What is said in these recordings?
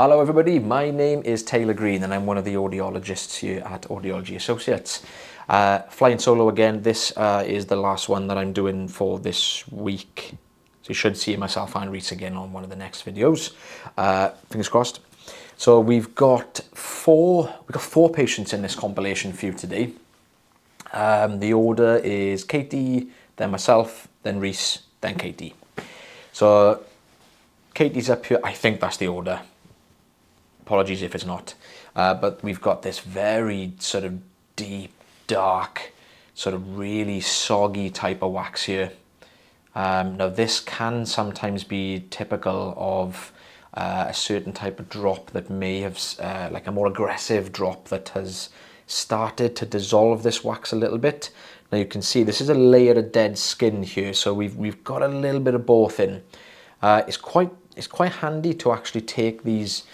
Hello everybody, my name is Taylor Green and I'm one of the audiologists here at Audiology Associates. Flying solo again. This is the last one that I'm doing for this week. So you should see myself and Reese again on one of the next videos. Fingers crossed. So we've got four patients in this compilation for you today. The order is Katie, then myself, then Reese, then Katie. So Katie's up here. I think that's the order. Apologies if it's not, but we've got this very sort of deep, dark, sort of really soggy type of wax here. Now this can sometimes be typical of a certain type of drop that may have, like a more aggressive drop that has started to dissolve this wax a little bit. Now you can see this is a layer of dead skin here, so we've got a little bit of both in. It's quite handy to actually take these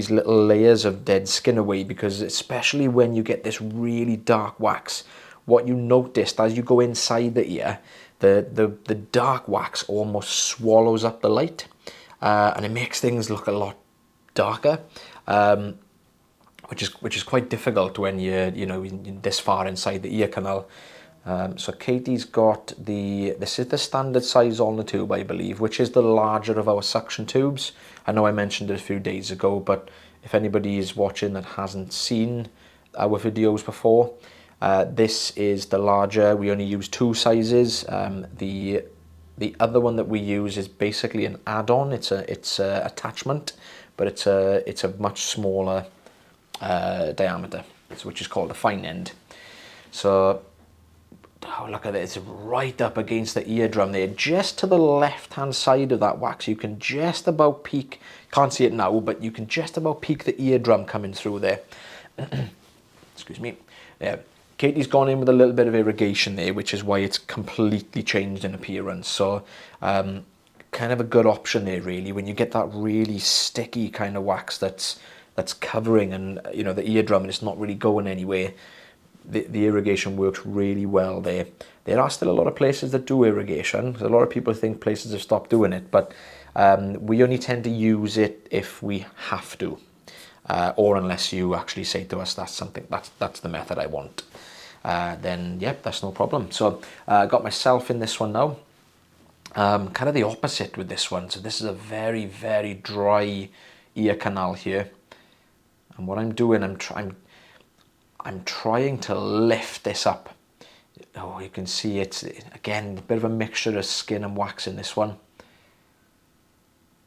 little layers of dead skin away, because especially when you get this really dark wax, what you noticed as you go inside the ear, the dark wax almost swallows up the light, and it makes things look a lot darker, which is quite difficult when you're this far inside the ear canal. So Katie's got this is the standard size on the tube, I believe, which is the larger of our suction tubes. I know I mentioned it a few days ago, but if anybody is watching that hasn't seen our videos before, this is the larger. We only use two sizes. The other one that we use is basically an add-on. It's a attachment, but it's a much smaller diameter, which is called a fine end. So oh, look at it, it's right up against the eardrum there, just to the left hand side of that wax. You can just about peek, can't see it now, but you can just about peek the eardrum coming through there. Excuse me. Yeah. Katie's gone in with a little bit of irrigation there, which is why it's completely changed in appearance. So kind of a good option there really, when you get that really sticky kind of wax that's covering and the eardrum and it's not really going anywhere. The irrigation works really well there. There are still a lot of places that do irrigation. A lot of people think places have stopped doing it, but we only tend to use it if we have to, or unless you actually say to us that's the method I want. Then yep, that's no problem. So I got myself in this one now. Kind of the opposite with this one. So this is a very, very dry ear canal here, and what I'm doing, I'm trying to lift this up. Oh, you can see it's, again, a bit of a mixture of skin and wax in this one.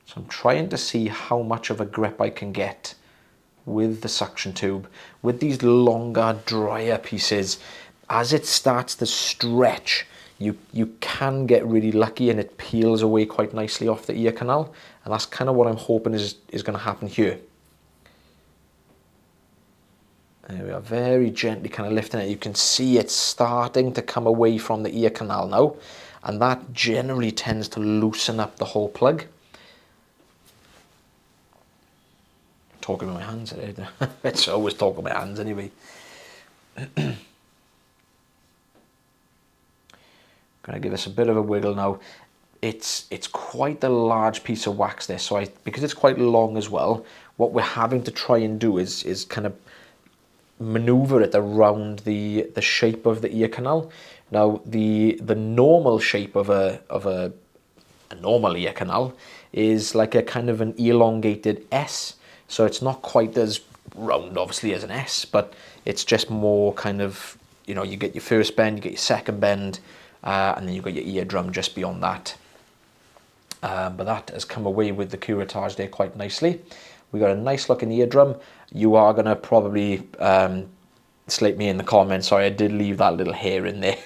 So I'm trying to see how much of a grip I can get with the suction tube. With these longer, drier pieces, as it starts to stretch, you can get really lucky and it peels away quite nicely off the ear canal. And that's kind of what I'm hoping is going to happen here. There we are, very gently kind of lifting it. You can see it's starting to come away from the ear canal now, and that generally tends to loosen up the whole plug. Talking with my hands today. It's always talking with my hands anyway. Gonna give this a bit of a wiggle now. It's quite a large piece of wax there, so because it's quite long as well, what we're having to try and do is kind of maneuver it around the shape of the ear canal. Now the normal shape of a normal ear canal is like a kind of an elongated S, so it's not quite as round obviously as an S, but it's just more kind of, you get your first bend, you get your second bend, and then you've got your eardrum just beyond that. But that has come away with the curettage there quite nicely. We got a nice looking eardrum. You are going to probably slate me in the comments. Sorry, I did leave that little hair in there.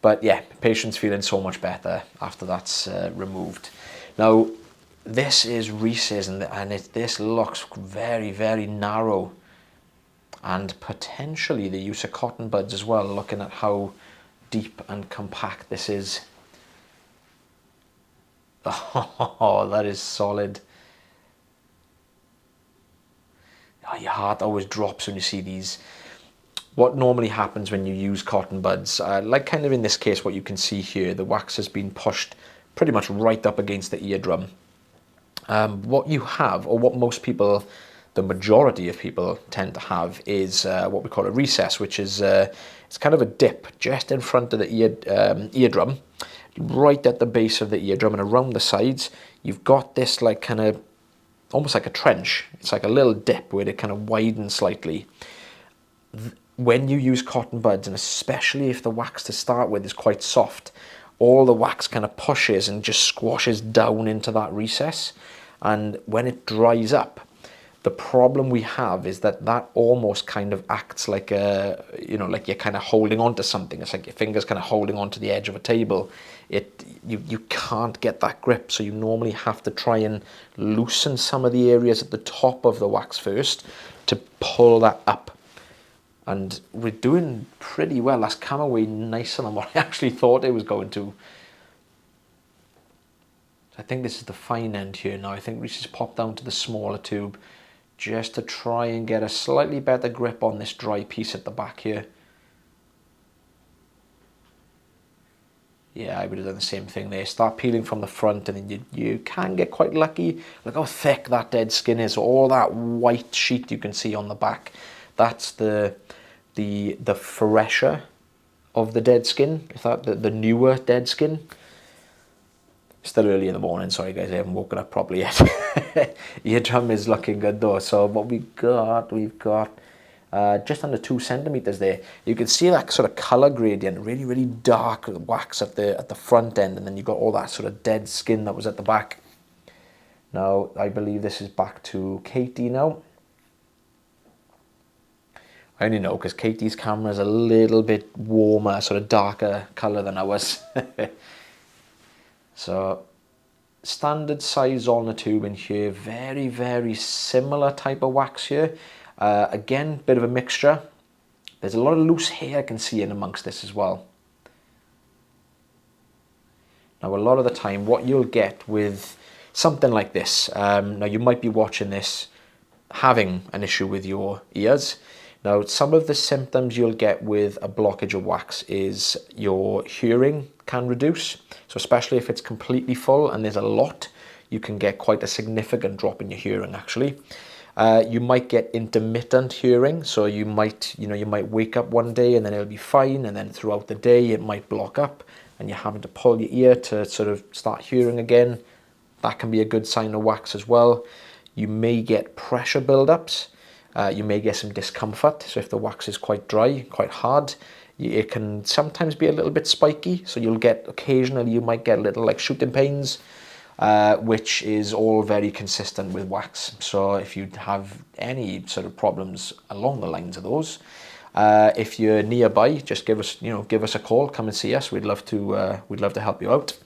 But yeah, patient's feeling so much better after that's removed. Now, this is Reese's, and this looks very, very narrow. And potentially the use of cotton buds as well, looking at how deep and compact this is. Oh, that is solid. Oh, your heart always drops when you see these. What normally happens when you use cotton buds, like kind of in this case what you can see here, the wax has been pushed pretty much right up against the eardrum. What you have, or what most people, the majority of people tend to have, is what we call a recess, which is it's kind of a dip just in front of the eardrum, right at the base of the eardrum, and around the sides you've got this like kind of almost like a trench. It's like a little dip where it kind of widens slightly. When you use cotton buds, and especially if the wax to start with is quite soft, all the wax kind of pushes and just squashes down into that recess. And when it dries up, the problem we have is that that almost kind of acts like a, you know, like you're kind of holding on to something. It's like your fingers kind of holding onto the edge of a table. You can't get that grip, so you normally have to try and loosen some of the areas at the top of the wax first to pull that up. And we're doing pretty well. That's come away nicer than what I actually thought it was going to. I think this is the fine end here now. I think we just pop down to the smaller tube just to try and get a slightly better grip on this dry piece at the back here. Yeah, I would have done the same thing there. Start peeling from the front, and then you can get quite lucky. Look how thick that dead skin is. All that white sheet you can see on the back. That's the fresher of the dead skin. Is that the newer dead skin? Still early in the morning, sorry guys, I haven't woken up properly yet. Eardrum is looking good though. So what we've got just under 2 centimeters there. You can see that sort of color gradient, really, really dark wax at the front end, and then you've got all that sort of dead skin that was at the back. Now, I believe this is back to Katie now. I only know because Katie's camera is a little bit warmer, sort of darker color than ours. So, standard size on the tube in here, very, very similar type of wax here. Again, bit of a mixture. There's a lot of loose hair I can see in amongst this as well. Now, a lot of the time, what you'll get with something like this, now you might be watching this having an issue with your ears. Now, some of the symptoms you'll get with a blockage of wax is your hearing can reduce. So especially if it's completely full and there's a lot, you can get quite a significant drop in your hearing actually. You might get intermittent hearing. So you might wake up one day and then it'll be fine, and then throughout the day it might block up and you're having to pull your ear to sort of start hearing again. That can be a good sign of wax as well. You may get pressure buildups. You may get some discomfort. So if the wax is quite dry, quite hard, it can sometimes be a little bit spiky. So you'll get, occasionally you might get a little like shooting pains, which is all very consistent with wax. So if you have any sort of problems along the lines of those, if you're nearby, just give us a call, come and see us. We'd love to help you out.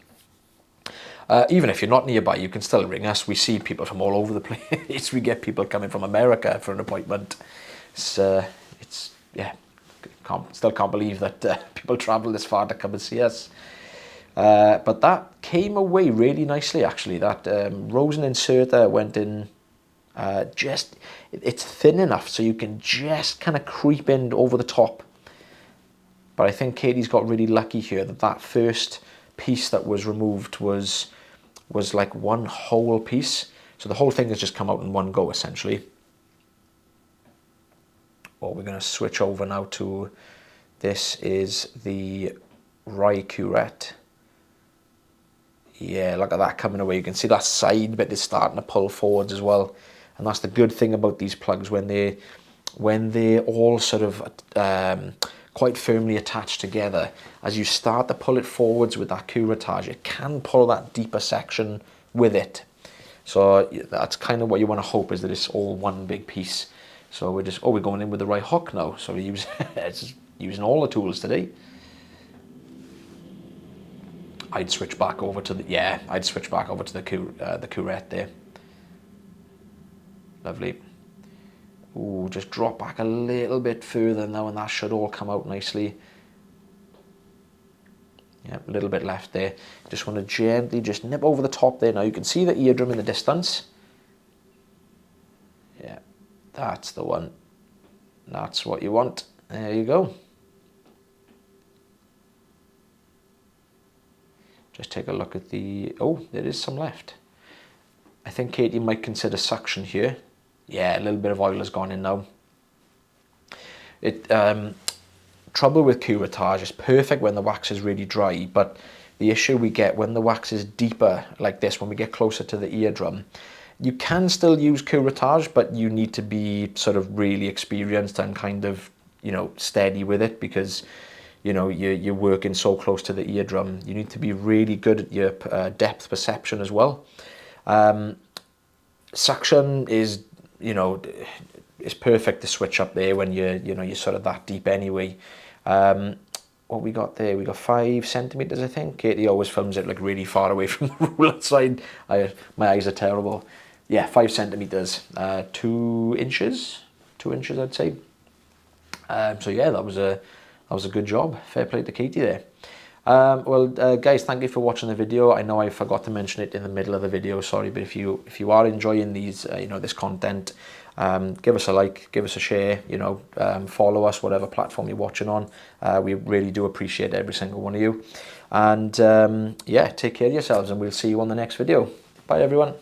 Even if you're not nearby, you can still ring us. We see people from all over the place. We get people coming from America for an appointment. Yeah, still can't believe that people travel this far to come and see us. But that came away really nicely, actually. That rosin inserter went in it's thin enough so you can just kind of creep in over the top. But I think Katie's got really lucky here that first piece that was removed was like one whole piece. So the whole thing has just come out in one go, essentially. Well, we're going to switch over now to, this is the rye curette. Yeah, look at that coming away. You can see that side bit is starting to pull forwards as well. And that's the good thing about these plugs, when they're all sort of quite firmly attached together. As you start to pull it forwards with that curettage, it can pull that deeper section with it. So that's kind of what you want to hope, is that it's all one big piece. So we're going in with the right hook now. So we're using all the tools today. I'd switch back over to the curette there. Lovely. Ooh, just drop back a little bit further now, and that should all come out nicely. Yeah, a little bit left there. Just want to gently just nip over the top there. Now you can see the eardrum in the distance. Yeah, that's the one. That's what you want. There you go. Just take a look at the, oh, there is some left. I think Katie might consider suction here. Yeah, a little bit of oil has gone in now. Trouble with curettage, it's perfect when the wax is really dry, but the issue we get when the wax is deeper like this, when we get closer to the eardrum, you can still use curettage, but you need to be sort of really experienced and kind of, you know, steady with it, because, you know, you're working so close to the eardrum. You need to be really good at your depth perception as well. Suction is, you know, it's perfect to switch up there when you're sort of that deep anyway. What we got there, we got 5 centimeters, I think. Katie always films it like really far away from the ruler side. My eyes are terrible. Yeah, 5 centimeters, 2 inches, 2 inches I'd say. So yeah, that was a good job. Fair play to Katie there. Guys, thank you for watching the video. I know I forgot to mention it in the middle of the video, sorry, but if you are enjoying these, this content, give us a like, give us a share, follow us, whatever platform you're watching on. We really do appreciate every single one of you. And yeah, take care of yourselves, and we'll see you on the next video. Bye, everyone.